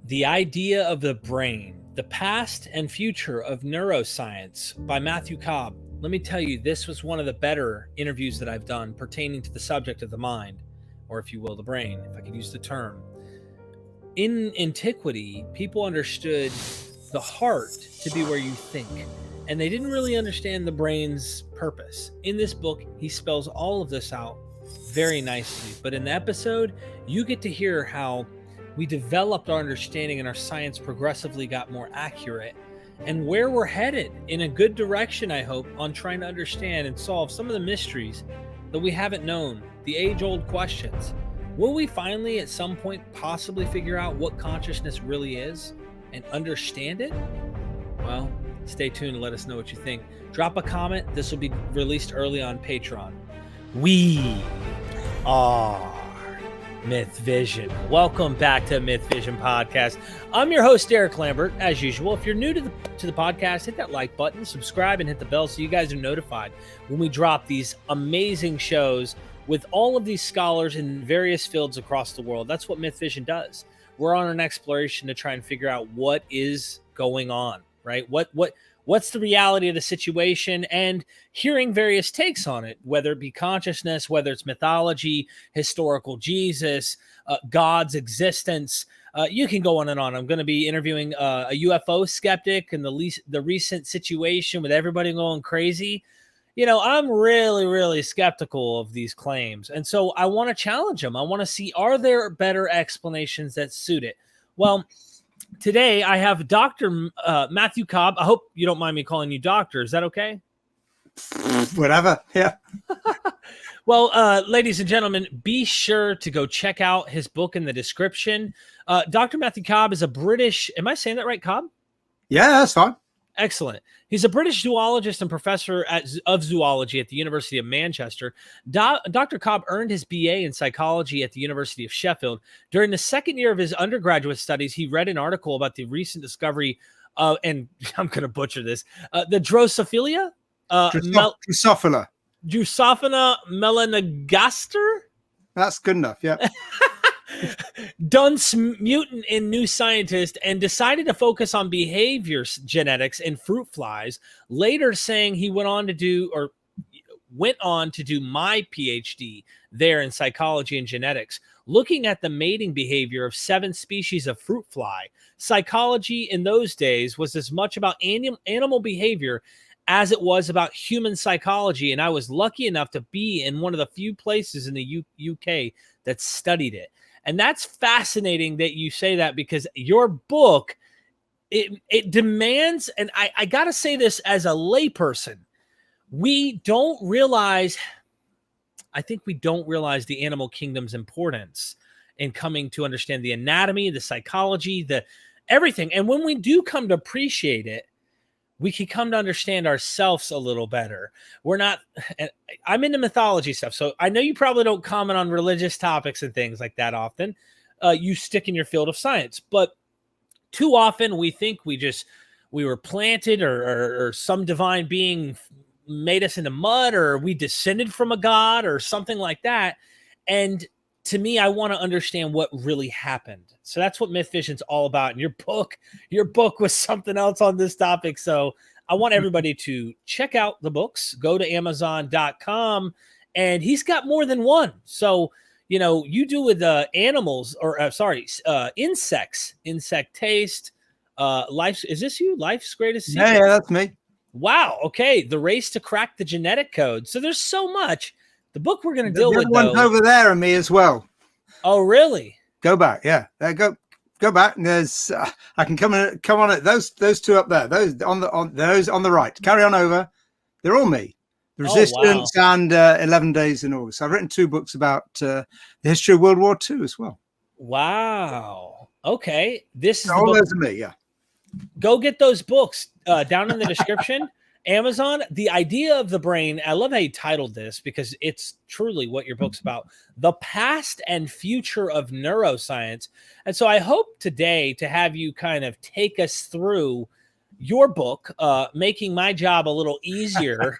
The Idea of the Brain, The Past and Future of Neuroscience by Matthew Cobb. Let me tell you, this was one of the better interviews that I've done pertaining to the subject of the mind, or if you will, the brain, if I could use the term. In antiquity, people understood the heart to be where you think, and they didn't really understand the brain's purpose. In this book, he spells all of this out very nicely, but in the episode, you get to hear how we developed our understanding and our science progressively got more accurate, and where we're headed in a good direction, I hope, on trying to understand and solve some of the mysteries that we haven't known, the age-old questions. Will we finally at some point possibly figure out what consciousness really is and understand it? Well, stay tuned and let us know what you think. Drop a comment. This will be released early on Patreon. We are MythVision. Welcome back to MythVision Podcast. I'm your host, Derek Lambert, as usual. If you're new to the podcast, hit that like button, subscribe, and hit the bell so you guys are notified when we drop these amazing shows with all of these scholars in various fields across the world. That's what MythVision does. We're on an exploration to try and figure out what is going on, right? What's the reality of the situation, and hearing various takes on it, whether it be consciousness, whether it's mythology, historical Jesus, God's existence. You can go on and on. I'm going to be interviewing a UFO skeptic and the recent situation with everybody going crazy. You know, I'm really skeptical of these claims. And so I want to challenge them. I want to see, are there better explanations that suit it? Well, today I have Dr. Matthew Cobb. I hope you don't mind me calling you doctor. Is that okay? Whatever. Yeah. Well, ladies and gentlemen, be sure to go check out his book in the description. Dr. Matthew Cobb is a British, am I saying that right, Cobb? Yeah, that's fine. Excellent. He's a British zoologist and professor of zoology at the University of Manchester. Dr. Cobb earned his BA in psychology at the University of Sheffield. During the second year of his undergraduate studies, he read an article about the recent discovery and I'm going to butcher this, the Drosophila? Drosophila. Drosophila melanogaster? That's good enough, yeah. Dunn's mutant in New Scientist and decided to focus on behavior genetics in fruit flies, later saying he went on to do my PhD there in psychology and genetics, looking at the mating behavior of 7 species of fruit fly. Psychology in those days was as much about animal behavior as it was about human psychology, and I was lucky enough to be in one of the few places in the UK that studied it. And that's fascinating that you say that, because your book, it demands, and I got to say this as a layperson, I think we don't realize the animal kingdom's importance in coming to understand the anatomy, the psychology, the everything. And when we do come to appreciate it, we can come to understand ourselves a little better. I'm into mythology stuff, so I know you probably don't comment on religious topics and things like that often. You stick in your field of science, but too often we think we were planted or some divine being made us into mud, or we descended from a god or something like that. And to me, I want to understand what really happened. So that's what MythVision's all about. And your book was something else on this topic. So I want everybody to check out the books, go to Amazon.com, and he's got more than one. So, you know, you do with animals insects, insect taste, is this you? Life's Greatest Secret? Yeah, that's me. Wow. Okay. The Race to Crack the Genetic Code. So there's so much. The book we're going to deal with, one's though, over there and me as well. Oh, really? Go back, yeah. Go back, and there's I can come on it. Those two up there, those on the right. Carry on over. They're all me. The Resistance and 11 Days in August. I've written 2 books about the history of World War II as well. Wow. Okay. This is all those are me. Yeah. Go get those books down in the description. Amazon, The Idea of the Brain. I love how you titled this, because it's truly what your book's about. The Past and Future of Neuroscience. And so I hope today to have you kind of take us through your book, making my job a little easier.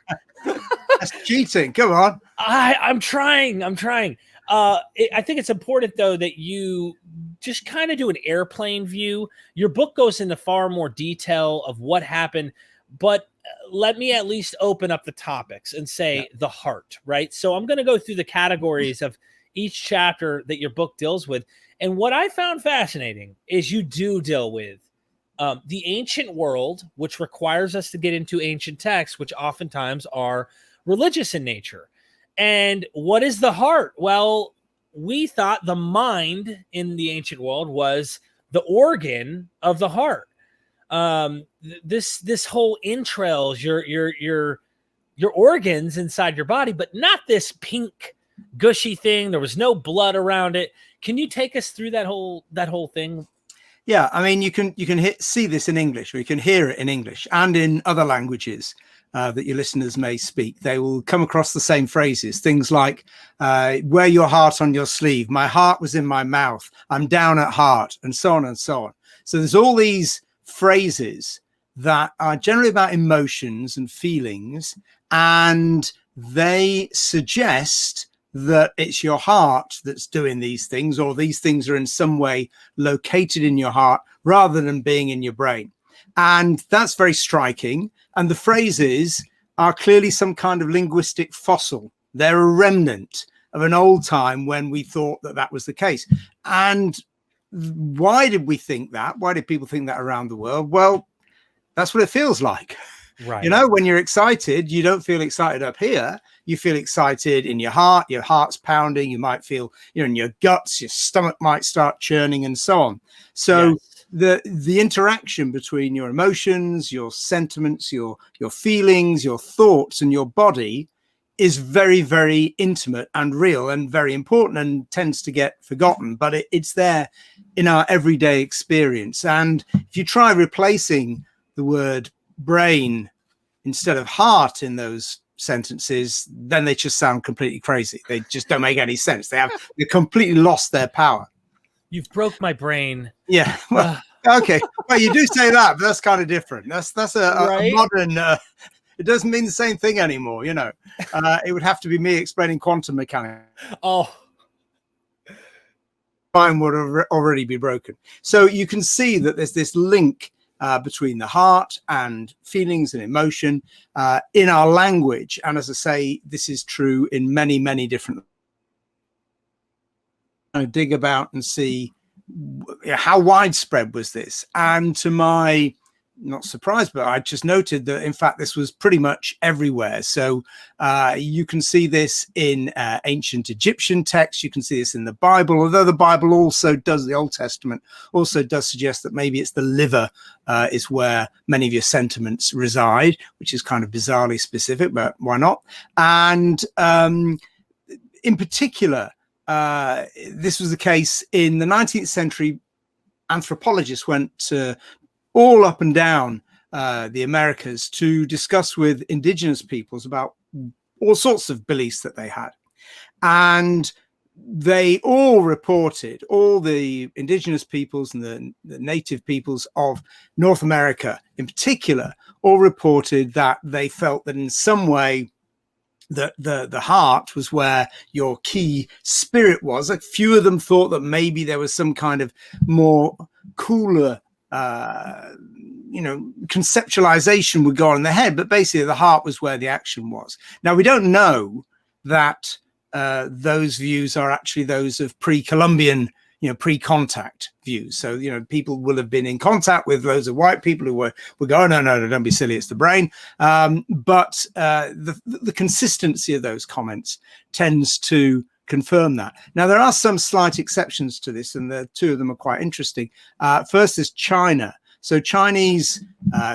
That's cheating. Come on. I'm trying. I think it's important, though, that you just kind of do an airplane view. Your book goes into far more detail of what happened, but let me at least open up the topics and say the heart, right? So I'm going to go through the categories of each chapter that your book deals with. And what I found fascinating is you do deal with the ancient world, which requires us to get into ancient texts, which oftentimes are religious in nature. And what is the heart? Well, we thought the mind in the ancient world was the organ of the heart. This whole entrails, your organs inside your body, but not this pink gushy thing. There was no blood around it. Can you take us through that whole thing? Yeah, I mean, you can see this in English, or you can hear it in English and in other languages that your listeners may speak. They will come across the same phrases, things like wear your heart on your sleeve, my heart was in my mouth, I'm down at heart, and so on and so on. So there's all these phrases that are generally about emotions and feelings, and they suggest that it's your heart that's doing these things, or these things are in some way located in your heart rather than being in your brain. And that's very striking. And the phrases are clearly some kind of linguistic fossil. They're a remnant of an old time when we thought that that was the case. And why did we think that? Why did people think that around the world? Well, that's what it feels like. Right. You know, when you're excited, you don't feel excited up here. You feel excited in your heart. Your heart's pounding. You might feel, you know, in your guts, your stomach might start churning and so on. So the interaction between your emotions, your sentiments, your feelings, your thoughts and your body is very, very intimate and real and very important, and tends to get forgotten, but it's there in our everyday experience. And if you try replacing the word brain instead of heart in those sentences, then they just sound completely crazy. They just don't make any sense. They completely lost their power. You've broke my brain. Yeah. Well, okay. Well, you do say that, but that's kind of different. That's a modern. It doesn't mean the same thing anymore. You know, it would have to be me explaining quantum mechanics. Oh, mine would already be broken. So you can see that there's this link between the heart and feelings and emotion in our language. And as I say, this is true in many, many different. Dig about and see how widespread was this. And to my not surprised, but I just noted that, in fact, this was pretty much everywhere. So you can see this in ancient Egyptian texts. You can see this in the Bible, although the Bible also does, the Old Testament also does suggest that maybe it's the liver is where many of your sentiments reside, which is kind of bizarrely specific, but why not? And in particular, this was the case in the 19th century. Anthropologists went all up and down the Americas to discuss with indigenous peoples about all sorts of beliefs that they had. And they all reported, all the indigenous peoples and the native peoples of North America in particular, all reported that they felt that in some way that the heart was where your key spirit was. A few of them thought that maybe there was some kind of more cooler conceptualization would go on in the head, but basically the heart was where the action was. Now, we don't know that those views are actually those of pre-Columbian, pre-contact views. So, people will have been in contact with loads of white people who were going, no, don't be silly, it's the brain. But the consistency of those comments tends to confirm that. Now, there are some slight exceptions to this, and the two of them are quite interesting. First is China. So Chinese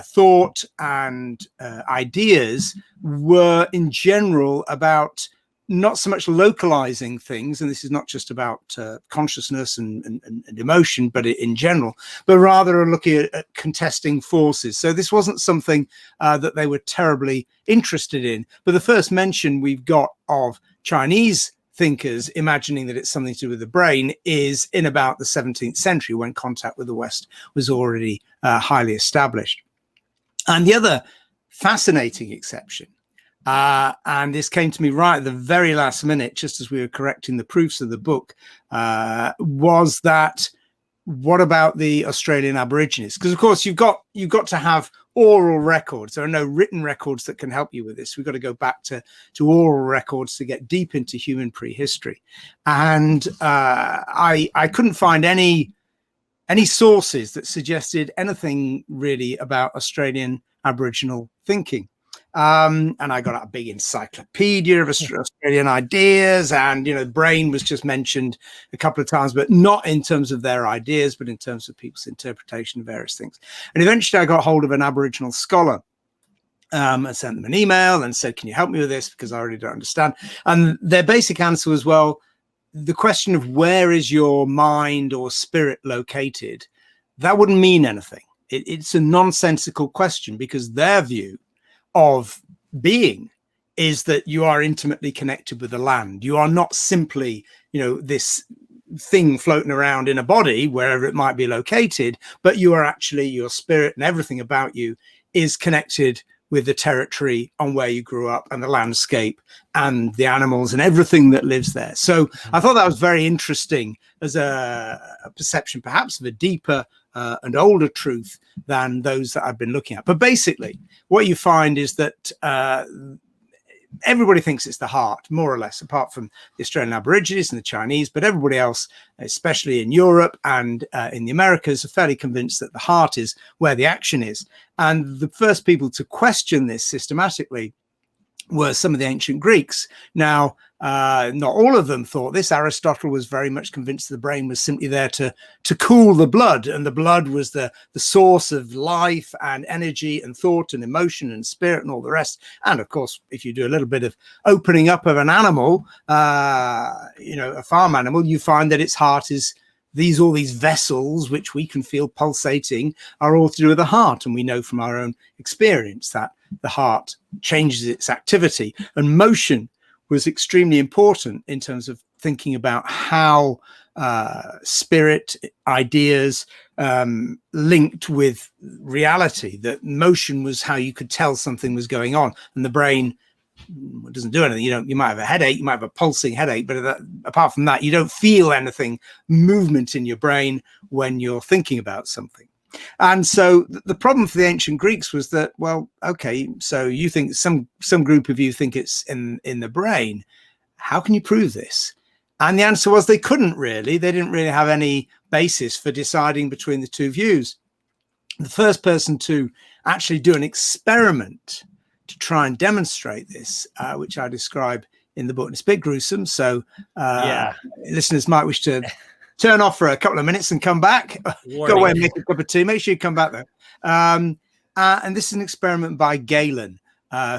thought and ideas were in general about not so much localizing things, and this is not just about consciousness and emotion, but in general, but rather looking at contesting forces. So this wasn't something that they were terribly interested in. But the first mention we've got of Chinese thinkers imagining that it's something to do with the brain is in about the 17th century, when contact with the West was already highly established. And the other fascinating exception, and this came to me right at the very last minute, just as we were correcting the proofs of the book, was that what about the Australian Aborigines? Because of course you've got to have oral records. There are no written records that can help you with this. We've got to go back to oral records to get deep into human prehistory. And I couldn't find any sources that suggested anything really about Australian Aboriginal thinking. And I got out a big encyclopedia of Australian ideas, and the brain was just mentioned a couple of times, but not in terms of their ideas, but in terms of people's interpretation of various things. And eventually I got hold of an Aboriginal scholar and sent them an email and said, can you help me with this, because I really don't understand. And their basic answer was, well, the question of where is your mind or spirit located, that wouldn't mean anything. It's a nonsensical question, because their view of being is that you are intimately connected with the land. You are not simply, this thing floating around in a body wherever it might be located, but you are actually, your spirit and everything about you is connected with the territory on where you grew up and the landscape and the animals and everything that lives there. So I thought that was very interesting as a perception, perhaps of a deeper and older truth than those that I've been looking at. But basically, what you find is that everybody thinks it's the heart, more or less, apart from the Australian Aborigines and the Chinese. But everybody else, especially in Europe and in the Americas, are fairly convinced that the heart is where the action is. And the first people to question this systematically were some of the ancient Greeks. Now, not all of them thought this. Aristotle was very much convinced the brain was simply there to cool the blood, and the blood was the source of life and energy and thought and emotion and spirit and all the rest. And of course, if you do a little bit of opening up of an animal, a farm animal, you find that its heart is all these vessels which we can feel pulsating are all to do with the heart. And we know from our own experience that the heart changes its activity, and motion was extremely important in terms of thinking about how spirit, ideas linked with reality. That motion was how you could tell something was going on, and the brain doesn't do anything. You might have a headache, you might have a pulsing headache, but apart from that, you don't feel anything, movement in your brain when you're thinking about something. And so the problem for the ancient Greeks was that, well, okay, so you think some group of you think it's in the brain. How can you prove this? And the answer was they couldn't really. They didn't really have any basis for deciding between the two views. The first person to actually do an experiment to try and demonstrate this, which I describe in the book, and it's a bit gruesome, so listeners might wish to turn off for a couple of minutes and come back. Go away and make a cup of tea. Make sure you come back though. And this is an experiment by Galen,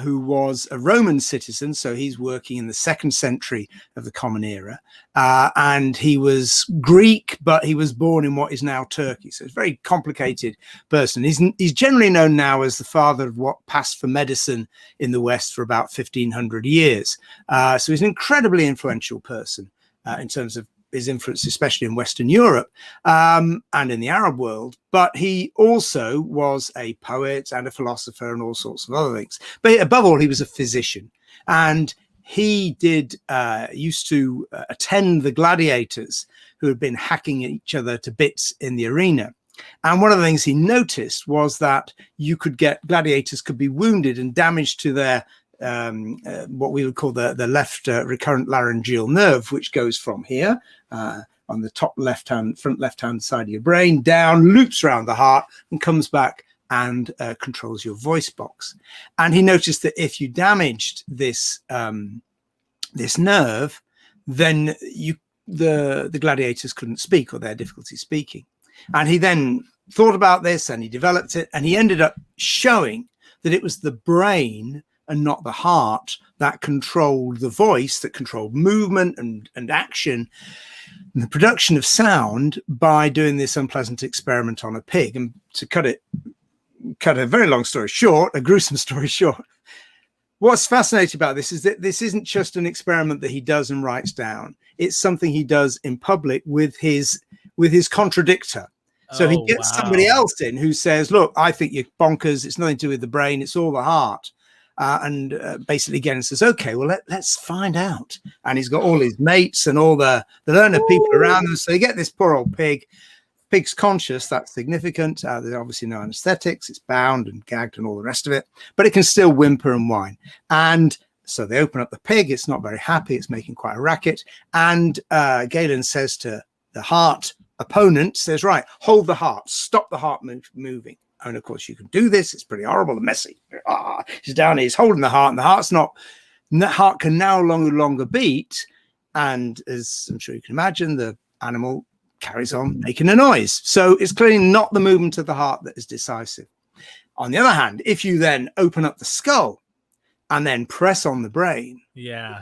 who was a Roman citizen. So he's working in the 2nd century of the Common Era. And he was Greek, but he was born in what is now Turkey. So it's a very complicated person. He's generally known now as the father of what passed for medicine in the West for about 1500 years. So he's an incredibly influential person in terms of his influence, especially in Western Europe and in the Arab world. But he also was a poet and a philosopher and all sorts of other things. But above all, he was a physician. And he used to attend the gladiators who had been hacking each other to bits in the arena. And one of the things he noticed was that gladiators could be wounded and damaged to their what we would call the left recurrent laryngeal nerve, which goes from here on the top front left-hand side of your brain, down, loops around the heart, and comes back and controls your voice box. And he noticed that if you damaged this nerve, then the gladiators couldn't speak, or they had difficulty speaking. And he then thought about this and he developed it, and he ended up showing that it was the brain and not the heart that controlled the voice, that controlled movement and action and the production of sound by doing this unpleasant experiment on a pig. And to cut a very long story short, a gruesome story short, what's fascinating about this is that this isn't just an experiment that he does and writes down. It's something he does in public with his contradictor. So he gets somebody else in who says, look, I think you're bonkers. It's nothing to do with the brain. It's all the heart. And basically again says, okay, well, let's find out. And he's got all his mates and all the learned people around them. So you get this poor old pig Pig's conscious, that's significant. There's obviously no anesthetics. It's bound and gagged and all the rest of it, but it can still whimper and whine. And so they open up the pig. It's not very happy. It's making quite a racket. And Galen says to the heart opponent, says, right, hold the heart, stop the heart moving. And of course you can do this. It's pretty horrible and messy. He's down here, he's holding the heart, and the heart can now no longer beat. And as I'm sure you can imagine, the animal carries on making a noise. So it's clearly not the movement of the heart that is decisive. On the other hand, if you then open up the skull and then press on the brain,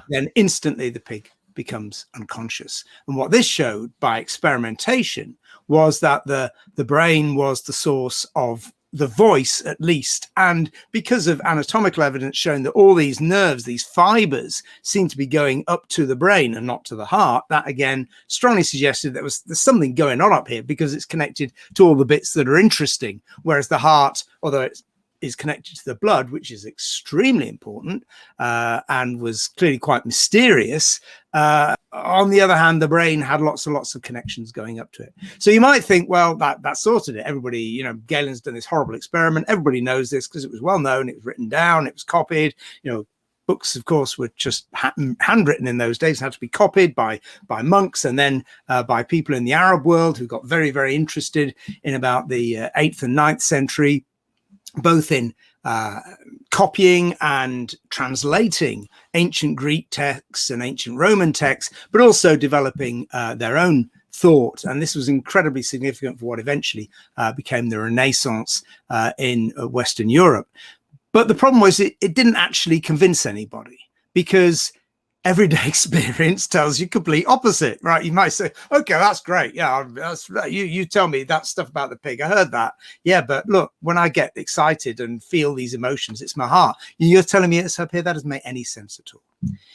then instantly the pig becomes unconscious. And what this showed by experimentation was that the brain was the source of the voice, at least. And because of anatomical evidence showing that all these nerves, these fibers, seem to be going up to the brain and not to the heart, that again strongly suggested there's something going on up here, because it's connected to all the bits that are interesting, whereas the heart, although it is connected to the blood, which is extremely important and was clearly quite mysterious. On the other hand, the brain had lots and lots of connections going up to it. So you might think, well, that sorted it. Everybody, Galen's done this horrible experiment. Everybody knows this because it was well known. It was written down. It was copied. Books, of course, were just handwritten in those days, had to be copied by monks and then by people in the Arab world who got very, very interested in about the 8th and 9th century, both in copying and translating ancient Greek texts and ancient Roman texts, but also developing their own thought. And this was incredibly significant for what eventually became the Renaissance in Western Europe. But the problem was it didn't actually convince anybody, because everyday experience tells you complete opposite, right? You might say, okay, that's great. Yeah, you tell me that stuff about the pig. I heard that. Yeah, but look, when I get excited and feel these emotions, it's my heart. You're telling me it's up here? That doesn't make any sense at all.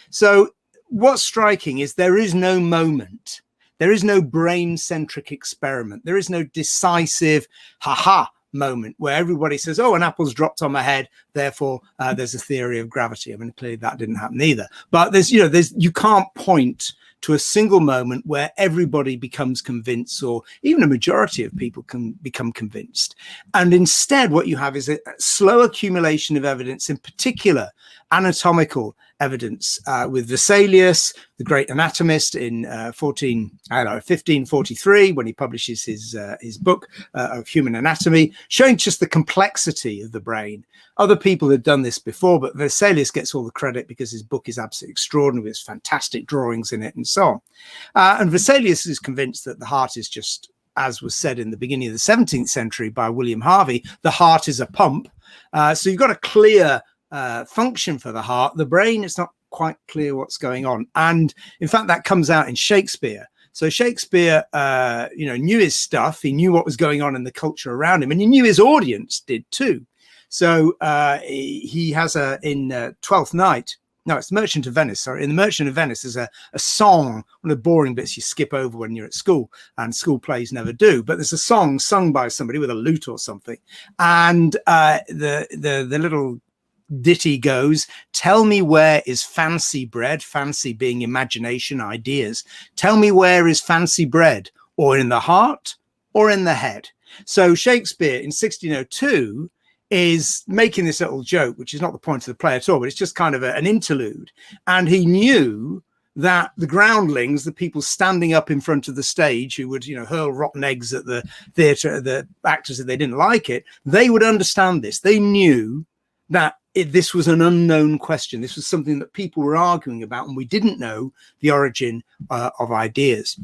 So what's striking is there is no moment. There is no brain-centric experiment. There is no decisive, ha-ha moment where everybody says, oh, an apple's dropped on my head, therefore there's a theory of gravity. I mean, clearly that didn't happen either. But you can't point to a single moment where everybody becomes convinced, or even a majority of people can become convinced. And instead, what you have is a slow accumulation of evidence, in particular anatomical evidence, with Vesalius, the great anatomist, in 1543, when he publishes his book of Human Anatomy, showing just the complexity of the brain. Other people had done this before, but Vesalius gets all the credit because his book is absolutely extraordinary. There's fantastic drawings in it and so on. And Vesalius is convinced that the heart is just, as was said in the beginning of the 17th century by William Harvey, the heart is a pump. So you've got a clear function for the heart. The brain, it's not quite clear what's going on. And in fact, that comes out in Shakespeare. So Shakespeare, knew his stuff. He knew what was going on in the culture around him, and he knew his audience did too. So he has in Twelfth Night, no, it's Merchant of Venice. Sorry, in the Merchant of Venice, there's a song, one of the boring bits you skip over when you're at school, and school plays never do. But there's a song sung by somebody with a lute or something, and the little ditty goes, tell me where is fancy bred, fancy being imagination, ideas. Tell me where is fancy bred, or in the heart or in the head. So Shakespeare in 1602 is making this little joke, which is not the point of the play at all, but it's just kind of an interlude. And he knew that the groundlings, the people standing up in front of the stage who would, hurl rotten eggs at the theatre, the actors if they didn't like it, they would understand this. They knew that this was an unknown question. This was something that people were arguing about, and we didn't know the origin of ideas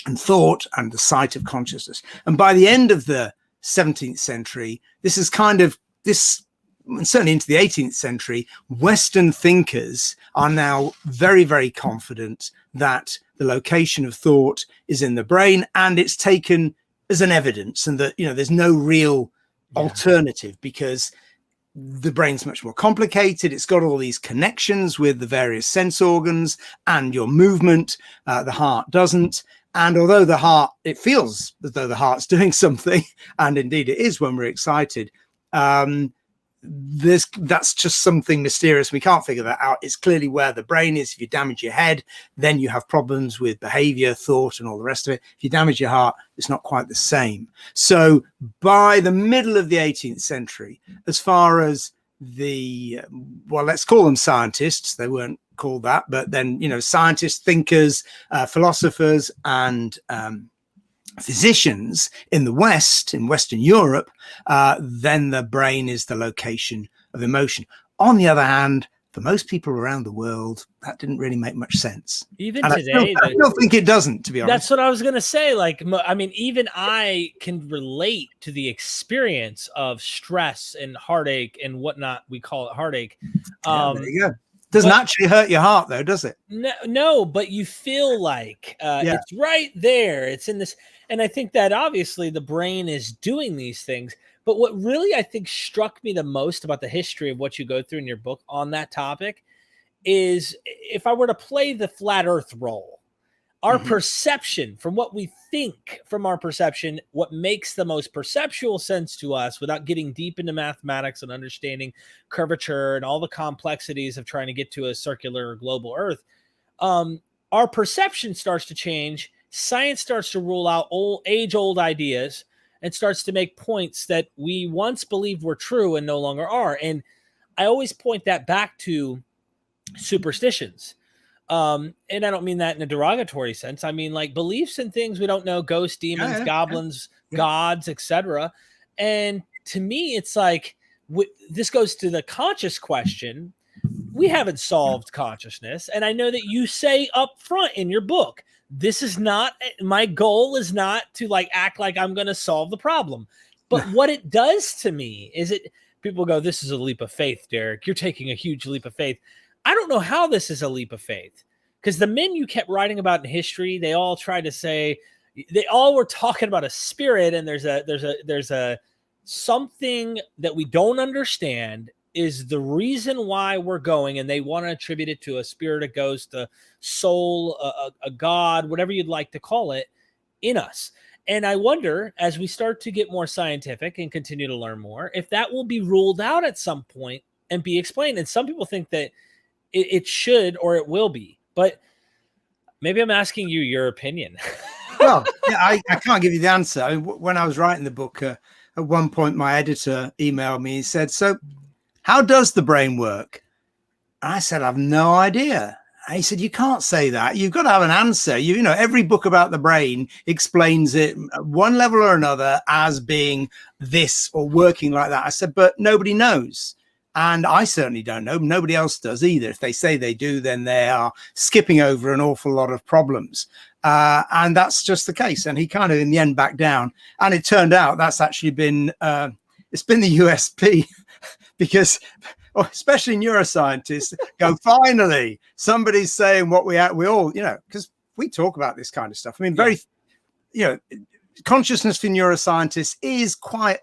and thought and the site of consciousness. And by the end of the 17th century, this is and certainly into the 18th century, Western thinkers are now very, very confident that the location of thought is in the brain, and it's taken as an evidence, and that, there's no real alternative, because the brain's much more complicated. It's got all these connections with the various sense organs and your movement. The heart doesn't. And although it feels as though the heart's doing something, and indeed it is when we're excited, that's just something mysterious. We can't figure that out. It's clearly where the brain is. If you damage your head, then you have problems with behavior, thought, and all the rest of it. If you damage your heart, it's not quite the same. So by the middle of the 18th century, as far as well, let's call them scientists. They weren't called that, but then, scientists, thinkers, philosophers, and physicians in the West, in Western Europe, then the brain is the location of emotion. On the other hand, for most people around the world, that didn't really make much sense. Even today, I still think it doesn't, to be honest. That's what I was going to say. Like, I mean, even I can relate to the experience of stress and heartache and whatnot. We call it heartache. There you go. Doesn't actually hurt your heart, though, does it? No, but you feel like it's right there. It's in this. And I think that obviously the brain is doing these things. But what really I think struck me the most about the history of what you go through in your book on that topic is, if I were to play the flat earth role, our perception, from what we think from our perception, what makes the most perceptual sense to us without getting deep into mathematics and understanding curvature and all the complexities of trying to get to a circular global earth, our perception starts to change. Science starts to rule out age-old ideas and starts to make points that we once believed were true and no longer are. And I always point that back to superstitions. And I don't mean that in a derogatory sense. I mean, like, beliefs in things we don't know, ghosts, demons, goblins, gods, etc. And to me, it's like, this goes to the conscious question. We haven't solved consciousness. And I know that you say up front in your book, this is not, my goal is not to like act like I'm going to solve the problem. But what it does to me is people go, this is a leap of faith, Derek. You're taking a huge leap of faith. I don't know how this is a leap of faith, because the men you kept writing about in history, they all tried to say, they all were talking about a spirit, and there's a something that we don't understand is the reason why we're going, and they want to attribute it to a spirit, a ghost, a soul, a god, whatever you'd like to call it, in us. And I wonder, as we start to get more scientific and continue to learn more, if that will be ruled out at some point and be explained. And some people think that it should, or it will be, but maybe I'm asking you your opinion. Well, I can't give you the answer. I mean, when I was writing the book, at one point, my editor emailed me and said, so how does the brain work? And I said, I have no idea. And he said, you can't say that. You've got to have an answer. Every book about the brain explains it at one level or another as being this or working like that. I said, but nobody knows. And I certainly don't know. Nobody else does either. If they say they do, then they are skipping over an awful lot of problems. And that's just the case. And he kind of, in the end, backed down. And it turned out that's actually been, it's been the USP because, especially neuroscientists, go, finally, somebody's saying what we all, because we talk about this kind of stuff. I mean, consciousness for neuroscientists is quite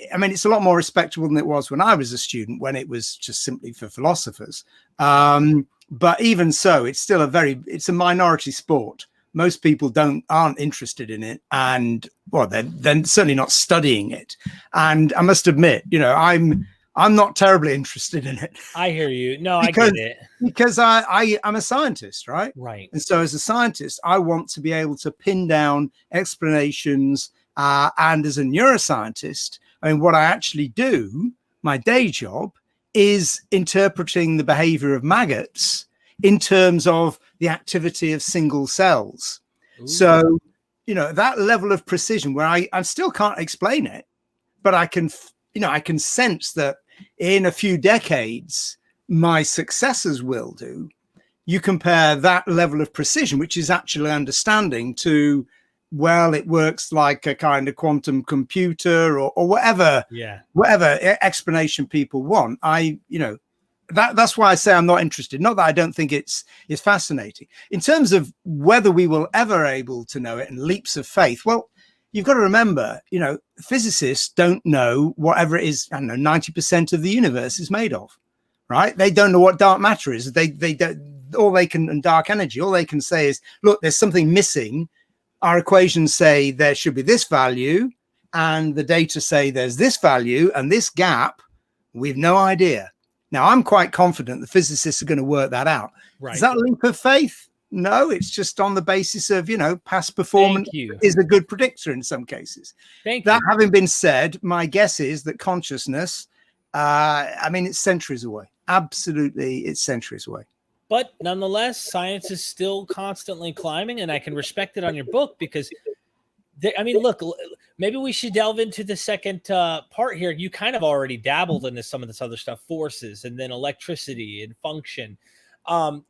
it's a lot more respectable than it was when I was a student, when it was just simply for philosophers. But even so, it's still it's a minority sport. Most people aren't interested in it, and they're certainly not studying it. And I must admit, I'm not terribly interested in it. I hear you. No, I get it. Because I'm a scientist, right? Right. And so as a scientist, I want to be able to pin down explanations. And as a neuroscientist, what I actually do, my day job, is interpreting the behavior of maggots in terms of the activity of single cells. Ooh. So, that level of precision where I still can't explain it, but I can sense that in a few decades, my successors will do. You compare that level of precision, which is actually understanding, to, well, it works like a kind of quantum computer or whatever explanation people want. That's why I say I'm not interested. Not that I don't think it's fascinating. In terms of whether we will ever able to know it and leaps of faith, well, you've got to remember, physicists don't know whatever it is, 90% of the universe is made of, right? They don't know what dark matter is. They don't, and dark energy, all they can say is, look, there's something missing. Our equations say there should be this value, and the data say there's this value, and this gap We've no idea. Now, I'm quite confident the physicists are going to work that out. Right. Is that a leap of faith? No, it's just on the basis of, past performance is a good predictor in some cases. That having been said, my guess is that consciousness, it's centuries away. Absolutely, it's centuries away. But nonetheless, science is still constantly climbing, and I can respect it on your book because, look, maybe we should delve into the second part here. You kind of already dabbled into some of this other stuff, forces, and then electricity and function.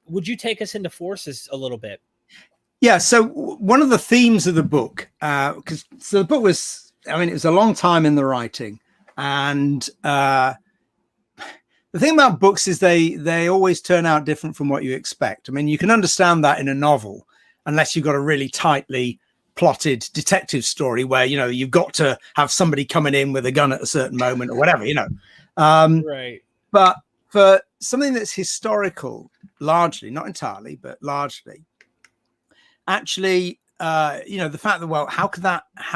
Would you take us into forces a little bit? Yeah. So one of the themes of the book, because the book was, it was a long time in the writing, and the thing about books is they always turn out different from what you expect. You can understand that in a novel, unless you've got a really tightly plotted detective story where, you've got to have somebody coming in with a gun at a certain moment or whatever, Right. But for something that's historical, largely, not entirely, but largely, actually, the fact that, well, how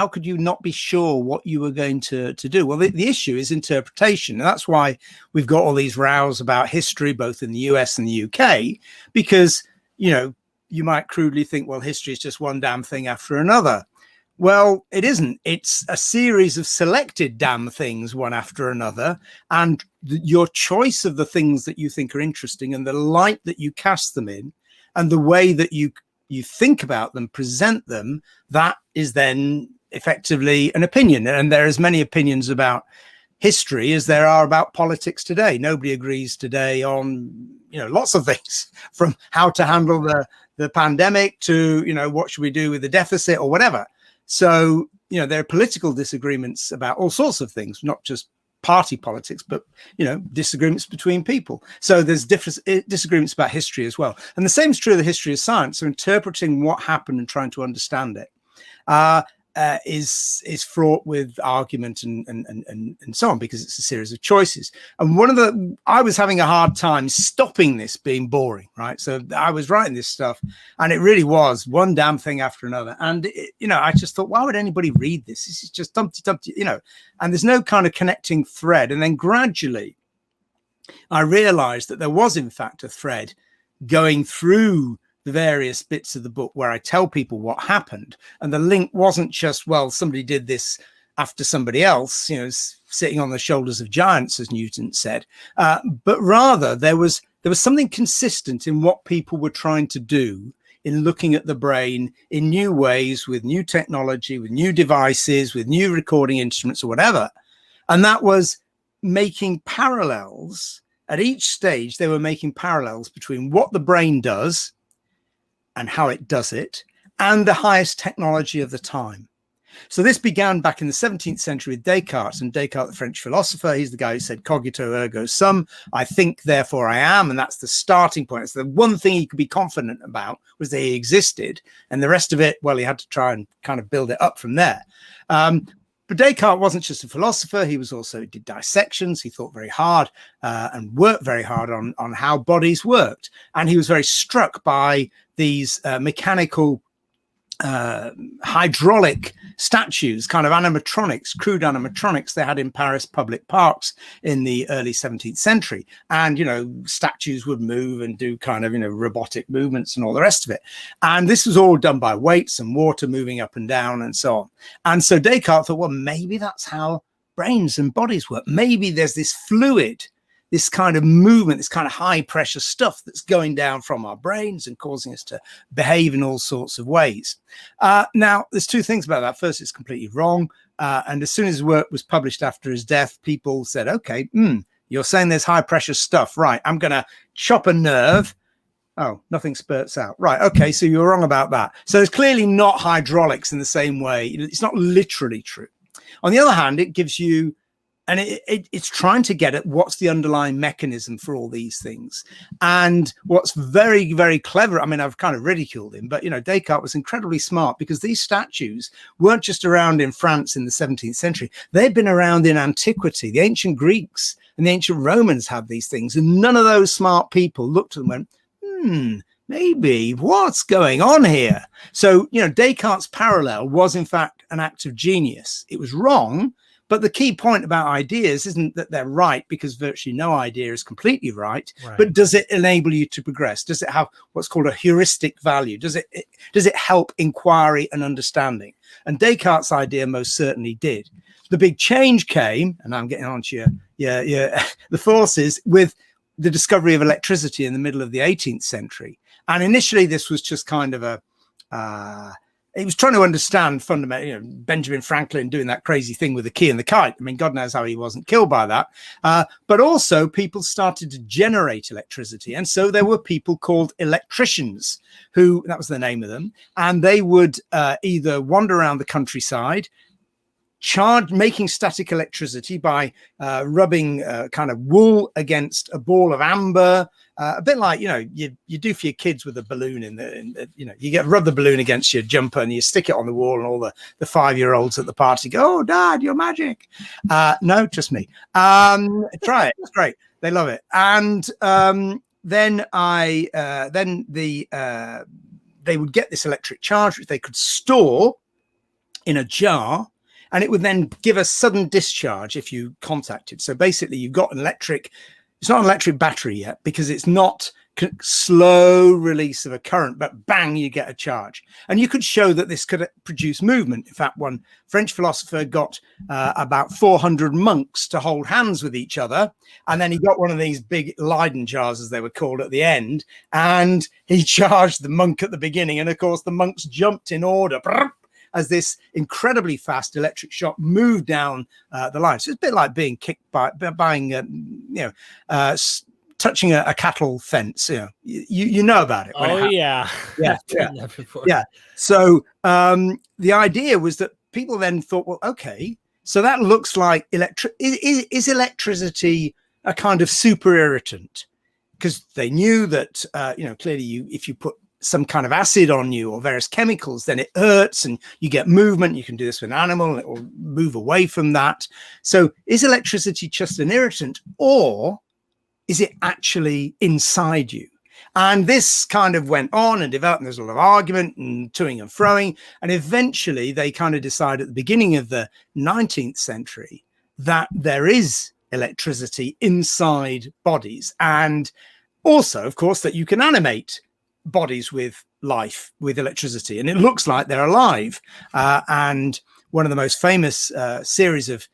could you not be sure what you were going to do? Well, the issue is interpretation. And that's why we've got all these rows about history, both in the US and the UK, because, you might crudely think, well, history is just one damn thing after another. Well, it isn't. It's a series of selected damn things, one after another. And your choice of the things that you think are interesting and the light that you cast them in and the way that you think about them, present them, that is then effectively an opinion. And there are as many opinions about history as there are about politics today. Nobody agrees today on, lots of things, from how to handle the pandemic to, what should we do with the deficit or whatever. So, there are political disagreements about all sorts of things, not just party politics, but, disagreements between people. So there's disagreements about history as well. And the same is true of the history of science. So interpreting what happened and trying to understand it is fraught with argument and so on, because it's a series of choices. And I was having a hard time stopping this being boring, right? So I was writing this stuff and it really was one damn thing after another. And, I just thought, why would anybody read this? This is just dumpty, and there's no kind of connecting thread. And then gradually I realized that there was, in fact, a thread going through the various bits of the book where I tell people what happened. And the link wasn't just, well, somebody did this after somebody else, sitting on the shoulders of giants, as Newton said, but rather there was something consistent in what people were trying to do in looking at the brain in new ways, with new technology, with new devices, with new recording instruments or whatever. And that was making parallels. At each stage, they were making parallels between what the brain does and how it does it, and the highest technology of the time. So this began back in the 17th century with Descartes, and Descartes, the French philosopher, he's the guy who said, cogito ergo sum, I think, therefore I am. And that's the starting point. It's the one thing he could be confident about, was that he existed. And the rest of it, well, he had to try and kind of build it up from there. But Descartes wasn't just a philosopher. He did dissections. He thought very hard and worked very hard on how bodies worked. And he was very struck by these mechanical hydraulic statues, kind of animatronics, crude animatronics they had in Paris public parks in the early 17th century. And, statues would move and do kind of, robotic movements and all the rest of it. And this was all done by weights and water moving up and down and so on. And so Descartes thought, well, maybe that's how brains and bodies work. Maybe there's this fluid, this kind of movement, this kind of high pressure stuff that's going down from our brains and causing us to behave in all sorts of ways. Now, there's two things about that. First, it's completely wrong. And as soon as his work was published after his death, people said, okay, you're saying there's high pressure stuff. Right. I'm going to chop a nerve. Oh, nothing spurts out. Right. Okay. So you're wrong about that. So it's clearly not hydraulics in the same way. It's not literally true. On the other hand, it gives you, and it's trying to get at what's the underlying mechanism for all these things. And what's very, very clever, I've kind of ridiculed him, but, Descartes was incredibly smart, because these statues weren't just around in France in the 17th century. They'd been around in antiquity. The ancient Greeks and the ancient Romans had these things. And none of those smart people looked at them and went, maybe what's going on here? So, Descartes' parallel was, in fact, an act of genius. It was wrong, But the key point about ideas isn't that they're right, because virtually no idea is completely right. But does it enable you to progress? Does it have what's called a heuristic value? Does it help inquiry and understanding? And Descartes' idea most certainly did. The big change came, and I'm getting on to the forces, with the discovery of electricity in the middle of the 18th century. And initially, this was just kind of it was trying to understand fundamentally, Benjamin Franklin doing that crazy thing with the key and the kite. I mean, God knows how he wasn't killed by that. But also people started to generate electricity. And so there were people called electricians who, that was the name of them. And they would either wander around the countryside, making static electricity by rubbing kind of wool against a ball of amber, a bit like you do for your kids with a balloon you rub the balloon against your jumper and you stick it on the wall, and all the 5-year-olds at the party go, "Oh, Dad, you're magic." No, just me. Try it; it's great. They love it. And then they would get this electric charge, which they could store in a jar. And it would then give a sudden discharge if you contacted. So basically, you've got it's not an electric battery yet, because it's not slow release of a current, but bang, you get a charge. And you could show that this could produce movement. In fact, one French philosopher got about 400 monks to hold hands with each other. And then he got one of these big Leyden jars, as they were called, at the end. And he charged the monk at the beginning. And of course, the monks jumped in order as this incredibly fast electric shock moved down the line. So it's a bit like being kicked by touching a cattle fence. You know about it. Oh yeah. Yeah. So the idea was that people then thought, well, okay, so that looks like is electricity a kind of super irritant? Because they knew that clearly if you put some kind of acid on you or various chemicals, then it hurts and you get movement. You can do this with an animal and it will move away from that. So is electricity just an irritant, or is it actually inside you? And this kind of went on and developed, and there's a lot of argument and toing and froing. And eventually they kind of decided at the beginning of the 19th century that there is electricity inside bodies. And also, of course, that you can animate bodies with life, with electricity, and it looks like they're alive. And one of the most famous series of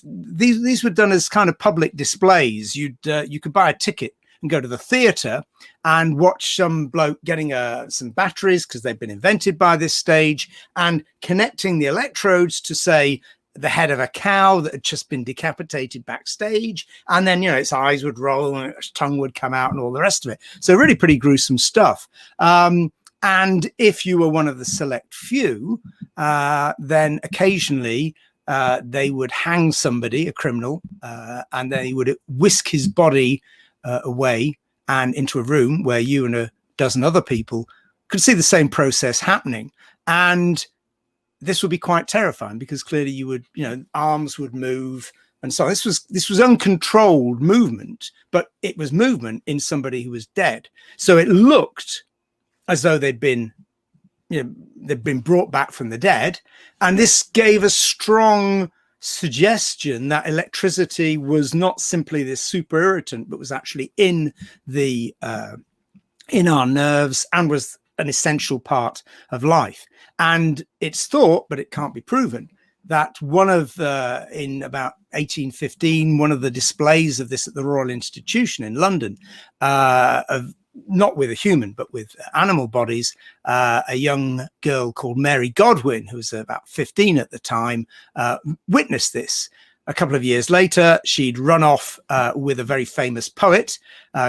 these were done as kind of public displays. You could buy a ticket and go to the theatre and watch some bloke getting some batteries, because they've been invented by this stage, and connecting the electrodes to, say, the head of a cow that had just been decapitated backstage, and then its eyes would roll and its tongue would come out and all the rest of it. So really pretty gruesome stuff. And if you were one of the select few, then occasionally they would hang somebody, a criminal, and they would whisk his body away and into a room where you and a dozen other people could see the same process happening. And this would be quite terrifying, because clearly you would, arms would move. And so this was uncontrolled movement, but it was movement in somebody who was dead. So it looked as though they'd been brought back from the dead. And this gave a strong suggestion that electricity was not simply this super irritant, but was actually in our nerves and was an essential part of life. And it's thought, but it can't be proven, that in about 1815, one of the displays of this at the Royal Institution in London, not with a human, but with animal bodies, a young girl called Mary Godwin, who was about 15 at the time, witnessed this. A couple of years later, she'd run off with a very famous poet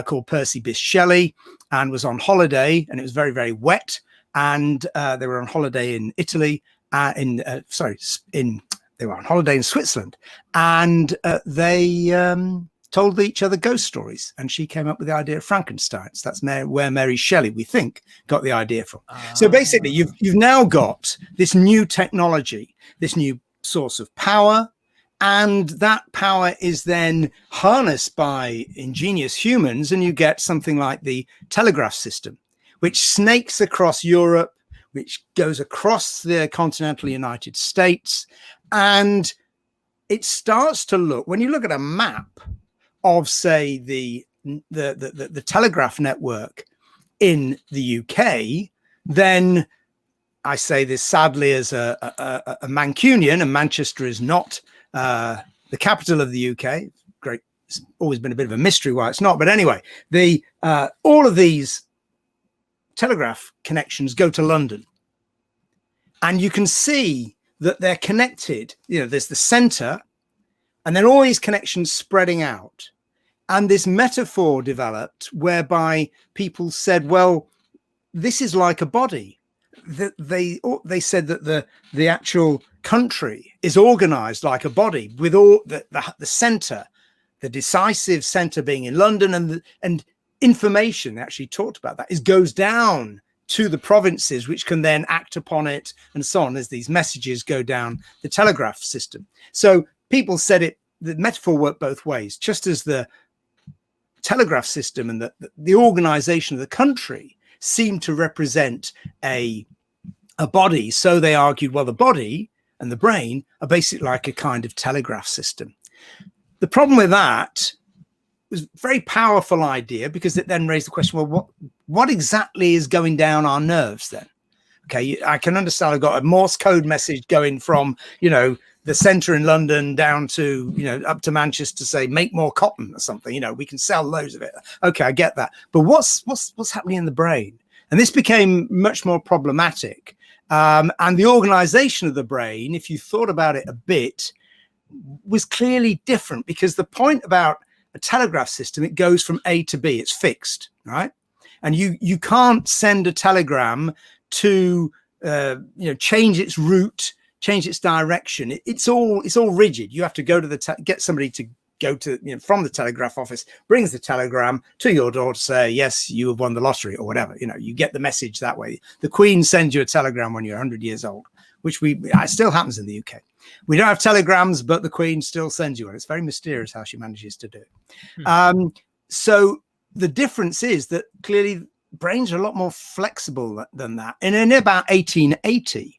called Percy Bysshe Shelley, and was on holiday, and it was very, very wet. And they were on holiday in Italy, they were on holiday in Switzerland, and they told each other ghost stories. And she came up with the idea of Frankenstein's. That's where Mary Shelley, we think, got the idea from. So basically, you've now got this new technology, this new source of power, and that power is then harnessed by ingenious humans, and you get something like the telegraph system, which snakes across Europe, which goes across the continental United States. And it starts to look, when you look at a map of, say, the telegraph network in the UK, then I say this sadly as a Mancunian, and Manchester is not the capital of the UK. Great, it's always been a bit of a mystery why it's not. But anyway, all of these telegraph connections go to London, and you can see that they're connected. There's the center, and then all these connections spreading out. And this metaphor developed whereby people said, well, this is like a body. That they said that the actual country is organized like a body, with all the center, the decisive center being in London, and information actually talked about that goes down to the provinces, which can then act upon it, and so on, as these messages go down the telegraph system. So people said the metaphor worked both ways, just as the telegraph system and the organization of the country seemed to represent a body. So they argued, well, the body and the brain are basically like a kind of telegraph system. The problem with that was a very powerful idea, because it then raised the question, well, what exactly is going down our nerves then? Okay, I can understand I've got a Morse code message going from, the center in London down to, up to Manchester to say, make more cotton or something. We can sell loads of it. Okay, I get that. But what's happening in the brain? And this became much more problematic. And the organization of the brain, if you thought about it a bit, was clearly different, because the point about a telegraph system, it goes from A to B, it's fixed, right? And you can't send a telegram to change its route, change its direction. It's all rigid. You have to go to get somebody to go to, from the telegraph office, brings the telegram to your door to say, yes, you have won the lottery or whatever. You get the message that way. The Queen sends you a telegram when you're 100 years old, which it still happens in the UK. We don't have telegrams, but the Queen still sends you one. It's very mysterious how she manages to do it. So the difference is that clearly brains are a lot more flexible than that. And in about 1880,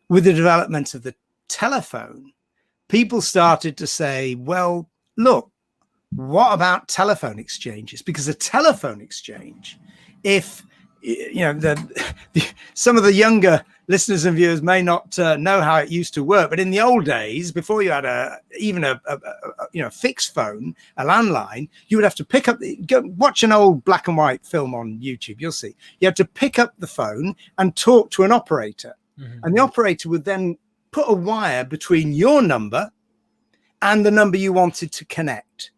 with the development of the telephone, people started to say, well, look, what about telephone exchanges? Because a telephone exchange, if some of the younger listeners and viewers may not know how it used to work, but in the old days, before you had even a fixed phone, a landline, you would have to pick up go watch an old black and white film on YouTube. You'll see you have to pick up the phone and talk to an operator, and the operator would then put a wire between your number and the number you wanted to connect.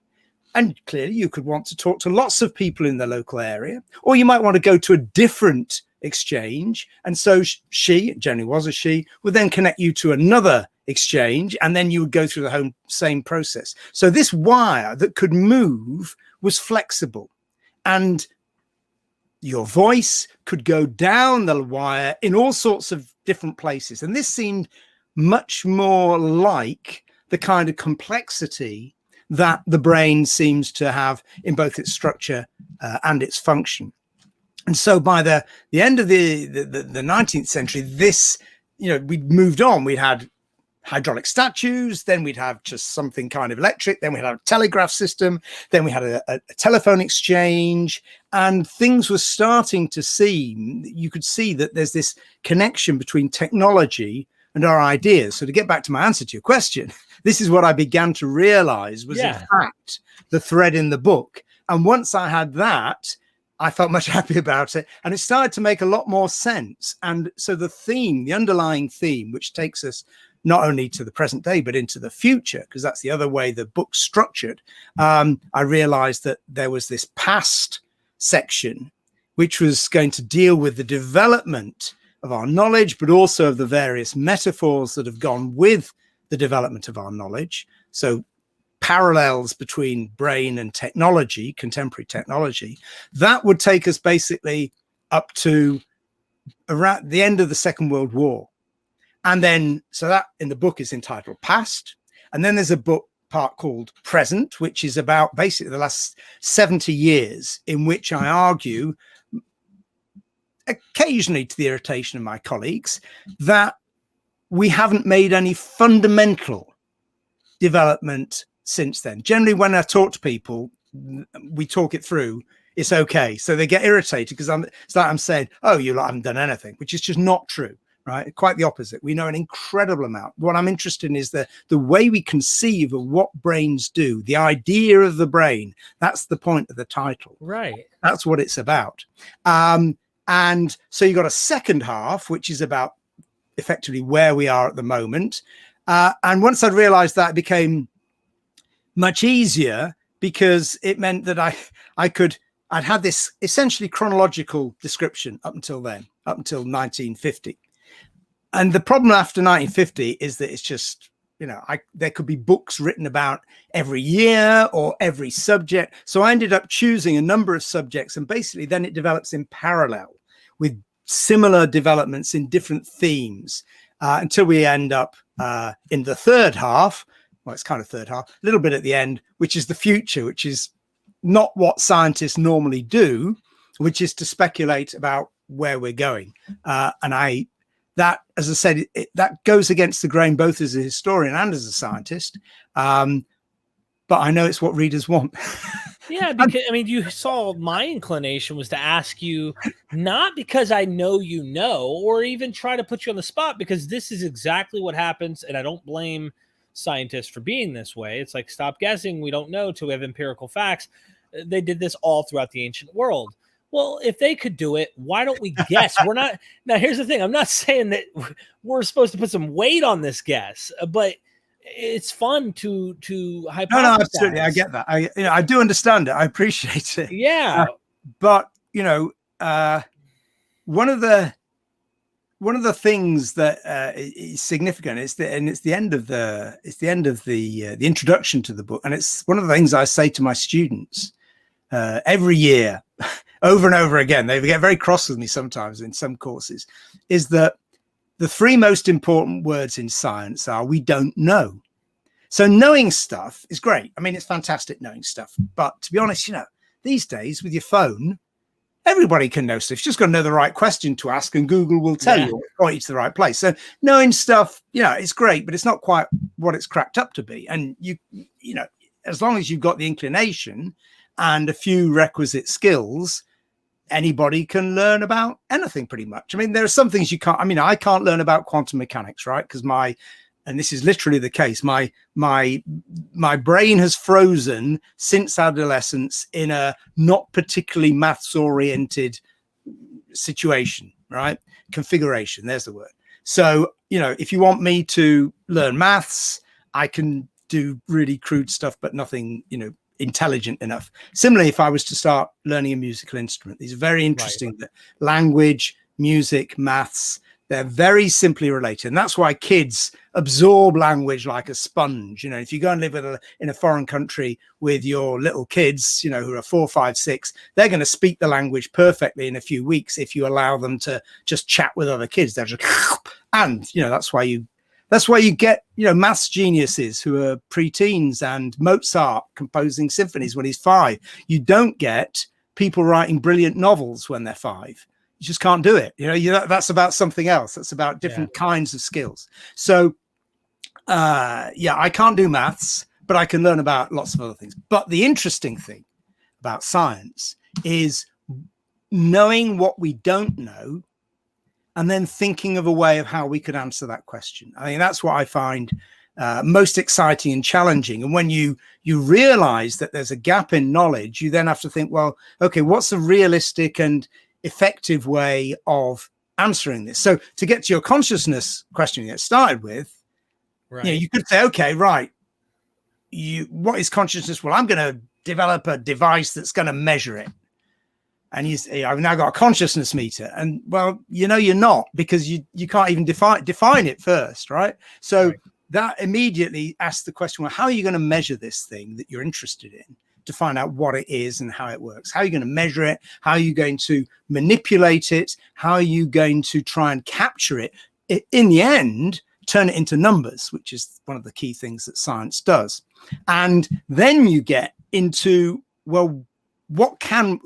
And clearly you could want to talk to lots of people in the local area, or you might want to go to a different exchange. And so she, generally was a she, would then connect you to another exchange, and then you would go through the same process. So this wire that could move was flexible, and your voice could go down the wire in all sorts of different places. And this seemed much more like the kind of complexity that the brain seems to have in both its structure and its function. And so by the end of the 19th century, we'd moved on. We'd had hydraulic statues, then we'd have just something kind of electric, then we had a telegraph system, then we had a telephone exchange, and things were starting to you could see that there's this connection between technology and our ideas. So to get back to my answer to your question, this is what I began to realize was in fact the thread in the book. And once I had that, I felt much happier about it, and it started to make a lot more sense. And so the underlying theme, which takes us not only to the present day, but into the future, because that's the other way the book's structured, I realized that there was this past section, which was going to deal with the development of our knowledge, but also of the various metaphors that have gone with the development of our knowledge. So parallels between brain and technology, contemporary technology, that would take us basically up to around the end of the Second World War. And then, so that in the book is entitled Past. And then there's a book part called Present, which is about basically the last 70 years, in which I argue, occasionally to the irritation of my colleagues, that we haven't made any fundamental development since then. Generally, when I talk to people, we talk it through. It's okay. So they get irritated because it's like I'm saying, oh, you haven't done anything, which is just not true, right? Quite the opposite. We know an incredible amount. What I'm interested in is the way we conceive of what brains do, the idea of the brain. That's the point of the title. Right. That's what it's about. And so you've got a second half, which is about effectively where we are at the moment. And once I'd realized that, it became much easier because it meant that I'd had this essentially chronological description up until then, up until 1950. And the problem after 1950 is that it's just, there could be books written about every year or every subject. So I ended up choosing a number of subjects, and basically then it develops in parallel with similar developments in different themes until we end up in the third half. Well, it's kind of third half, a little bit at the end, which is the future, which is not what scientists normally do, which is to speculate about where we're going. That, as I said, that goes against the grain, both as a historian and as a scientist. But I know it's what readers want. Yeah, because you saw my inclination was to ask you, not because I know or even try to put you on the spot, because this is exactly what happens, and I don't blame scientists for being this way. It's like, stop guessing. We don't know till we have empirical facts. They did this all throughout the ancient world. Well, if they could do it, why don't we guess? We're not. Now, here's the thing. I'm not saying that we're supposed to put some weight on this guess, but it's fun to hypothesize. No, absolutely. I get that. I do understand it. I appreciate it. Yeah. But one of the things that is significant is that, and it's the end of the introduction to the book, and it's one of the things I say to my students every year, over and over again. They get very cross with me sometimes in some courses. Is that the three most important words in science are: we don't know. So knowing stuff is great. It's fantastic knowing stuff, but to be honest, these days with your phone, everybody can know stuff. You just got to know the right question to ask, and Google will tell you, point you to the right place. So knowing stuff, it's great, but it's not quite what it's cracked up to be. And as long as you've got the inclination and a few requisite skills, anybody can learn about anything pretty much. There are some things you can't. I can't learn about quantum mechanics, right? Because and this is literally the case, my brain has frozen since adolescence in a not particularly maths oriented situation, right? Configuration, there's the word. So, if you want me to learn maths, I can do really crude stuff, but nothing, intelligent enough. Similarly, if I was to start learning a musical instrument, these are very interesting. Right. Language, music, maths, they're very simply related. And that's why kids absorb language like a sponge. If you go and live in a foreign country with your little kids, who are 4, 5, 6, they're going to speak the language perfectly in a few weeks if you allow them to just chat with other kids. They're just, and that's why you get maths geniuses who are preteens, and Mozart composing symphonies when he's 5. You don't get people writing brilliant novels when they're 5. You just can't do it. That's about something else. That's about different kinds of skills. So I can't do maths, but I can learn about lots of other things. But the interesting thing about science is knowing what we don't know and then thinking of a way of how we could answer that question. That's what I find most exciting and challenging. And when you realize that there's a gap in knowledge, you then have to think, well, okay, what's a realistic and effective way of answering this? So to get to your consciousness question that started with, right, you could say, okay, right, what is consciousness? Well, I'm going to develop a device that's going to measure it. And I've now got a consciousness meter. And well, you're not, because you can't even define it first, right? So right. That immediately asks the question, well, how are you going to measure this thing that you're interested in to find out what it is and how it works? How are you going to measure it? How are you going to manipulate it? How are you going to try and capture it? In the end, turn it into numbers, which is one of the key things that science does. And then you get into, well, what can,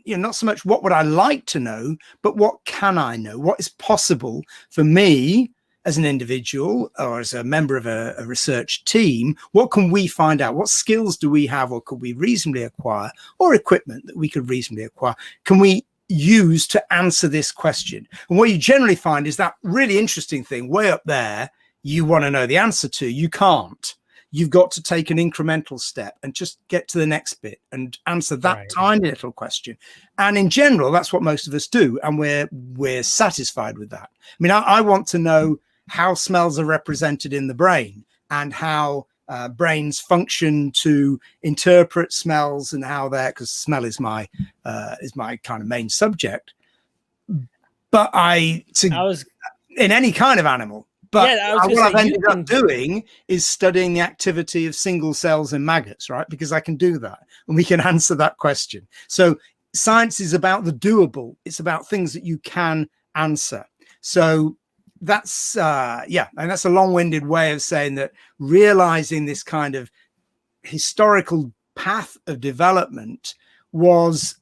not so much what would I like to know, but what can I know? What is possible for me as an individual or as a member of a research team, what can we find out? What skills do we have or could we reasonably acquire, or equipment that we could reasonably acquire, can we use to answer this question? And what you generally find is that really interesting thing way up there, you want to know the answer to, you can't. You've got to take an incremental step and just get to the next bit and answer that tiny little question. And in general, that's what most of us do. And we're satisfied with that. I mean, I want to know how smells are represented in the brain and how brains function to interpret smells and how they're, because smell is my kind of main subject. But in any kind of animal. But what I've ended up doing is studying the activity of single cells in maggots, right? Because I can do that and we can answer that question. So science is about the doable. It's about things that you can answer. So that's, and that's a long-winded way of saying that realizing this kind of historical path of development was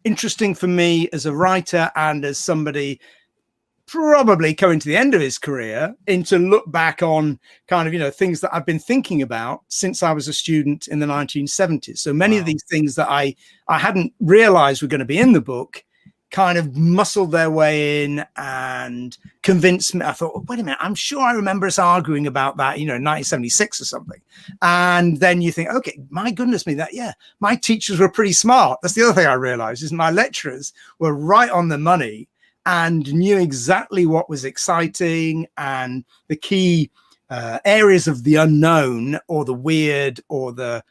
interesting for me as a writer and as somebody probably coming to the end of his career, and to look back on kind of, things that I've been thinking about since I was a student in the 1970s. So many of these things that I hadn't realized were going to be in the book kind of muscled their way in and convinced me. I thought, oh, wait a minute, I'm sure I remember us arguing about that, in 1976 or something. And then you think, okay, my goodness me, my teachers were pretty smart. That's the other thing I realized, is my lecturers were right on the money and knew exactly what was exciting and the key areas of the unknown or the weird or the,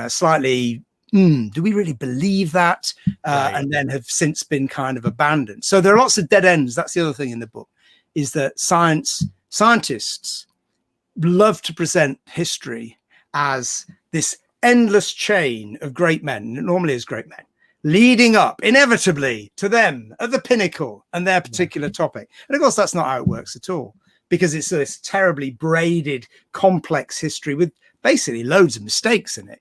slightly, do we really believe that? And then have since been kind of abandoned. So there are lots of dead ends. That's the other thing in the book, is that scientists love to present history as this endless chain of great men, normally as great men, leading up inevitably to them at the pinnacle and their particular topic. And of course, that's not how it works at all, because it's this terribly braided, complex history with basically loads of mistakes in it,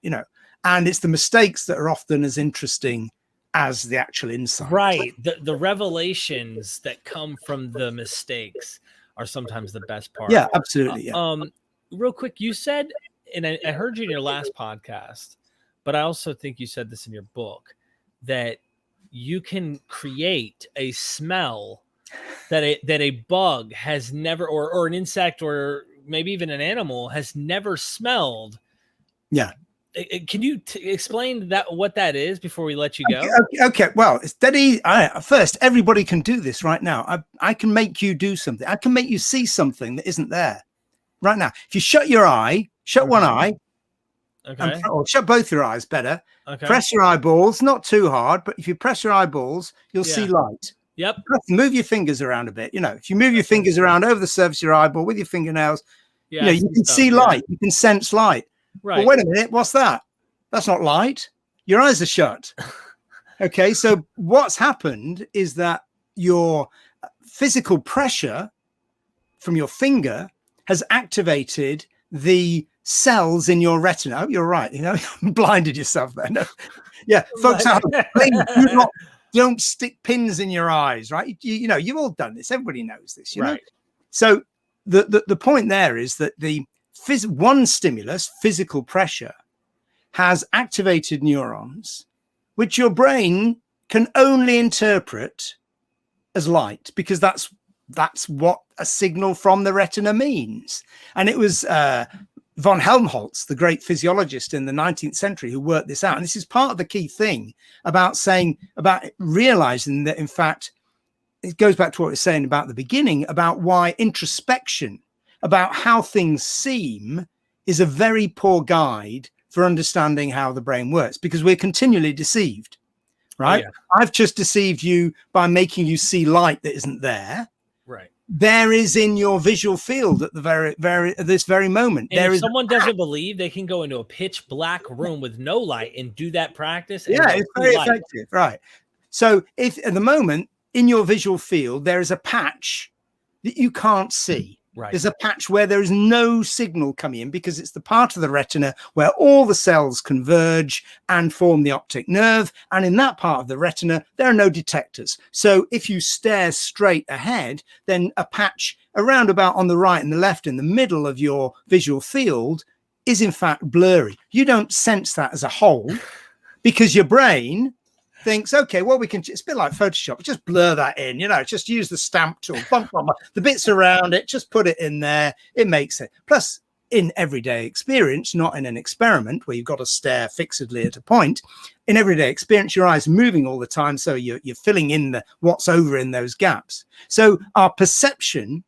and it's the mistakes that are often as interesting as the actual insight. Right. The revelations that come from the mistakes are sometimes the best part. Yeah, absolutely. Real quick, you said, and I heard you in your last podcast, but I also think you said this in your book, that you can create a smell that a bug has never, or an insect, or maybe even an animal has never smelled. Yeah. Can you explain what that is before we let you go? Okay. Well, it's dead easy. First, everybody can do this right now. I can make you do something. I can make you see something that isn't there right now. If you shut your eye, one eye, or shut both your eyes, better. Okay. Press your eyeballs, not too hard, but if you press your eyeballs, you'll see light. Yep. Move your fingers around a bit. If you move your fingers around over the surface of your eyeball with your fingernails, you can see light. You can sense light. Right. Well, wait a minute. What's that? That's not light. Your eyes are shut. Okay. So what's happened is that your physical pressure from your finger has activated the cells in your retina. Oh, you're right. Blinded yourself there. No. Yeah. Folks out don't stick pins in your eyes, right? You've all done this. Everybody knows this, you know? So the point there is that one stimulus, physical pressure, has activated neurons, which your brain can only interpret as light, because that's what a signal from the retina means. And it was von Helmholtz, the great physiologist in the 19th century, who worked this out. And this is part of the key thing about realizing that, in fact, it goes back to what we were saying about the beginning, about why introspection, about how things seem, is a very poor guide for understanding how the brain works, because we're continually deceived, right? Oh, yeah. I've just deceived you by making you see light that isn't there. Right. There is in your visual field at the this very moment. And if someone doesn't believe, they can go into a pitch black room with no light and do that practice. Yeah, it's very effective. Right. So if at the moment in your visual field, there is a patch that you can't see. Right. There's a patch where there is no signal coming in, because it's the part of the retina where all the cells converge and form the optic nerve. And in that part of the retina, there are no detectors. So if you stare straight ahead, then a patch around about on the right and the left in the middle of your visual field is in fact blurry. You don't sense that as a whole because your brain thinks, okay, well, we can, it's a bit like Photoshop, just blur that in, you know, just use the stamp tool, bump, bump, bump, the bits around it, just put it in there. It makes it. Plus, in everyday experience, not in an experiment where you've got to stare fixedly at a point, in everyday experience, your eyes are moving all the time. So you're filling in the what's over in those gaps. So our perception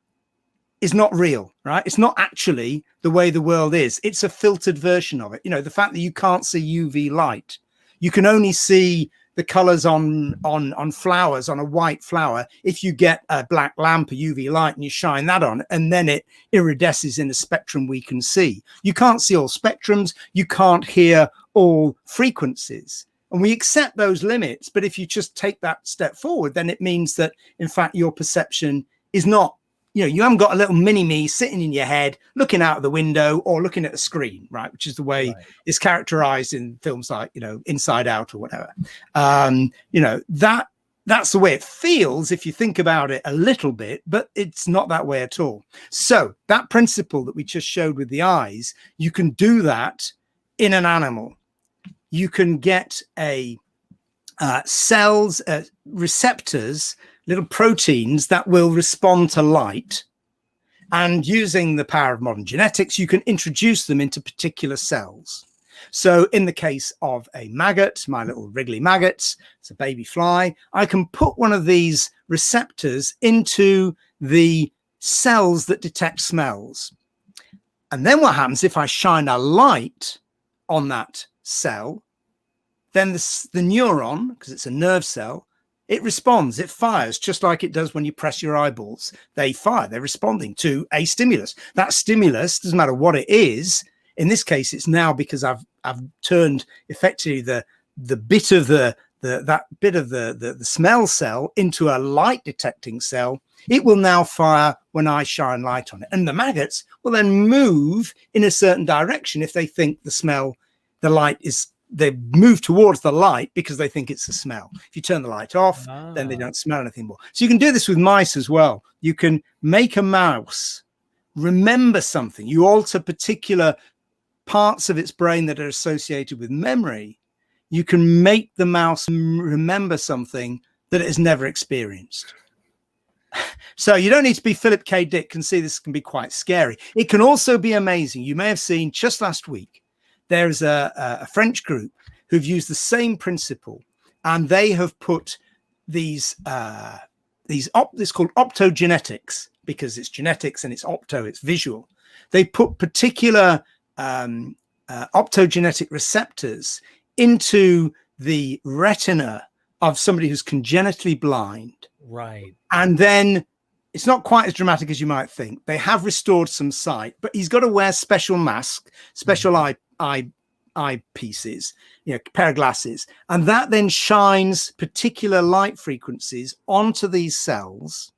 is not real, right? It's not actually the way the world is. It's a filtered version of it. You know, the fact that you can't see UV light, you can only see the colors on flowers, on a white flower, if you get a black lamp, a UV light, and you shine that on, and then it iridesces in a spectrum we can see. You can't see all spectrums. You can't hear all frequencies. And we accept those limits. But if you just take that step forward, then it means that, in fact, your perception is not, you know, you haven't got a little mini-me sitting in your head, looking out of the window or looking at the screen, right? Which is the way it's characterized in films like, you know, Inside Out or whatever. You know, that's the way it feels if you think about it a little bit, but it's not that way at all. So that principle that we just showed with the eyes, you can do that in an animal. You can get a cells, receptors, little proteins that will respond to light. And using the power of modern genetics, you can introduce them into particular cells. So in the case of a maggot, my little wriggly maggots, it's a baby fly, I can put one of these receptors into the cells that detect smells. And then what happens if I shine a light on that cell, then the neuron, because it's a nerve cell, it responds, it fires just like it does when you press your eyeballs. They fire, they're responding to a stimulus. That stimulus, doesn't matter what it is. In this case, it's now because I've turned effectively the bit of the smell cell into a light detecting cell. It will now fire when I shine light on it. And the maggots will then move in a certain direction if they think the light is, they move towards the light because they think it's a smell. If you turn the light off, then they don't smell anything more. So you can do this with mice as well. You can make a mouse remember something. You alter particular parts of its brain that are associated with memory. You can make the mouse remember something that it has never experienced. So you don't need to be Philip K. Dick and see this can be quite scary. It can also be amazing. You may have seen just last week, there's a French group who've used the same principle, and they have put this called optogenetics, because it's genetics and it's opto, it's visual. They put particular optogenetic receptors into the retina of somebody who's congenitally blind. Right. And then it's not quite as dramatic as you might think. They have restored some sight, but he's got to wear special mask, special eye pieces, you know, pair of glasses, and that then shines particular light frequencies onto these cells,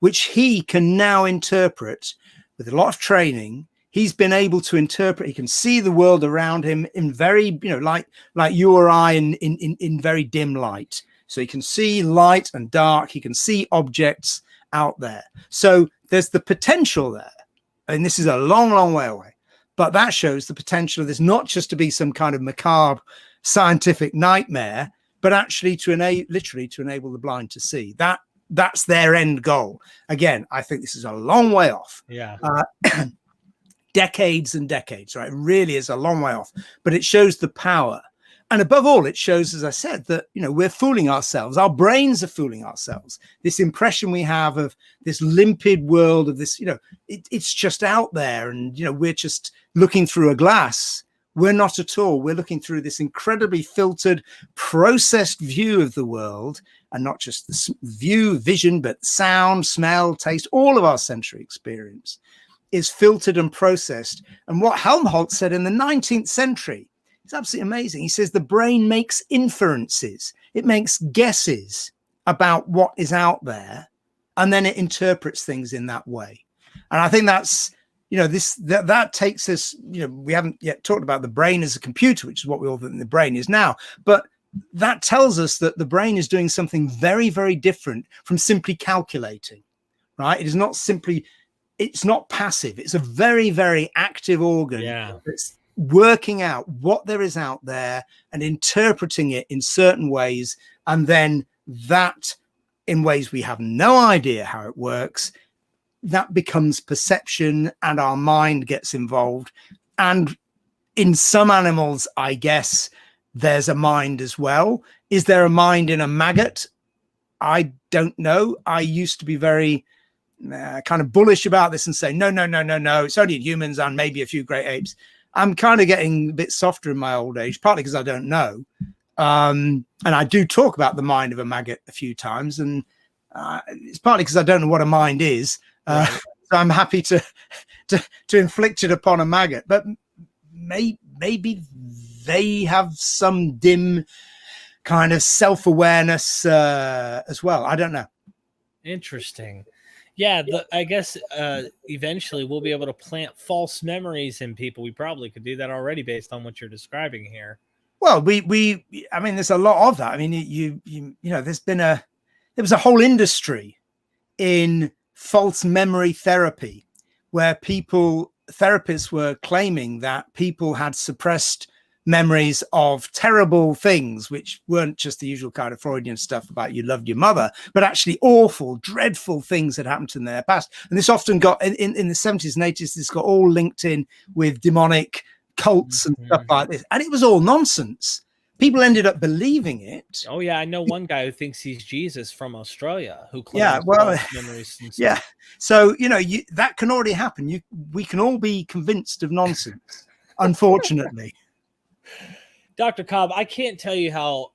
which he can now interpret with a lot of training. He's been able to interpret. He can see the world around him in very, you know, like you or I in very dim light. So he can see light and dark. He can see objects out there. So there's the potential there. And this is a long, long way away. But that shows the potential of this not just to be some kind of macabre scientific nightmare, but actually literally to enable the blind to see. That's their end goal. Again, I think this is a long way off. Yeah. Decades and decades, right? It really is a long way off, but it shows the power. And above all, it shows, as I said, that, you know, we're fooling ourselves. Our brains are fooling ourselves. This impression we have of this limpid world of this, you know, it's just out there. And, you know, we're just looking through a glass. We're not at all. We're looking through this incredibly filtered, processed view of the world, and not just the vision, but sound, smell, taste, all of our sensory experience is filtered and processed. And what Helmholtz said in the 19th century, it's absolutely amazing. He says the brain makes inferences. It makes guesses about what is out there, and then it interprets things in that way. And I think that's, you know, that takes us, you know, we haven't yet talked about the brain as a computer, which is what we all think the brain is now. But that tells us that the brain is doing something very, very different from simply calculating, right? It is not simply, it's not passive. It's a very, very active organ that's working out what there is out there and interpreting it in certain ways. And then that, in ways we have no idea how it works, that becomes perception and our mind gets involved. And in some animals, I guess, there's a mind as well. Is there a mind in a maggot? I don't know. I used to be very kind of bullish about this and say, no, it's only in humans and maybe a few great apes. I'm kind of getting a bit softer in my old age, partly because I don't know. And I do talk about the mind of a maggot a few times, and it's partly because I don't know what a mind is. Right. So I'm happy to inflict it upon a maggot, but maybe they have some dim kind of self-awareness as well. I don't know. Interesting. Yeah, I guess eventually we'll be able to plant false memories in people. We probably could do that already based on what you're describing here. Well, I mean, there's a lot of that. I mean, you know, there was a whole industry in false memory therapy where therapists were claiming that people had suppressed memories of terrible things, which weren't just the usual kind of Freudian stuff about you loved your mother, but actually awful, dreadful things that happened in their past. And this often got in the 70s and 80s, this got all linked in with demonic cults and stuff like this. And it was all nonsense. People ended up believing it. Oh yeah, I know one guy who thinks he's Jesus from Australia who claims memories and stuff. Yeah. So, you know, that can already happen. We can all be convinced of nonsense, unfortunately. Dr. Cobb, I can't tell you how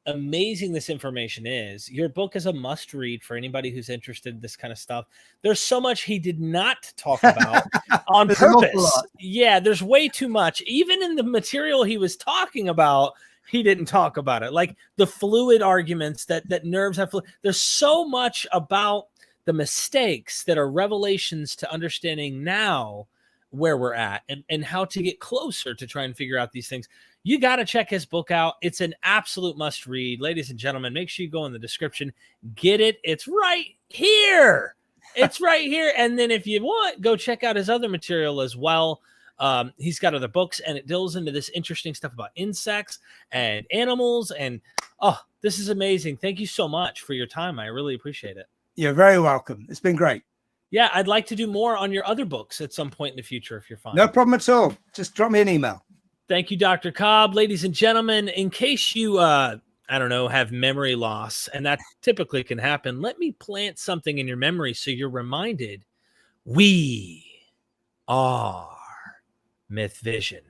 amazing this information is. Your book is a must read for anybody who's interested in this kind of stuff. There's so much he did not talk about on purpose. Yeah, there's way too much. Even in the material he was talking about, he didn't talk about it. Like the fluid arguments that nerves have. There's so much about the mistakes that are revelations to understanding now where we're at and how to get closer to try and figure out these things. You got to check his book out. It's an absolute must read. Ladies and gentlemen, make sure you go in the description, get it. It's right here. It's right here. And then if you want, go check out his other material as well. He's got other books and it delves into this interesting stuff about insects and animals. And this is amazing. Thank you so much for your time. I really appreciate it. You're very welcome. It's been great. Yeah, I'd like to do more on your other books at some point in the future if you're fine. No problem at all. Just drop me an email. Thank you, Dr. Cobb. Ladies and gentlemen, in case you, I don't know, have memory loss, and that typically can happen, let me plant something in your memory so you're reminded we are MythVision.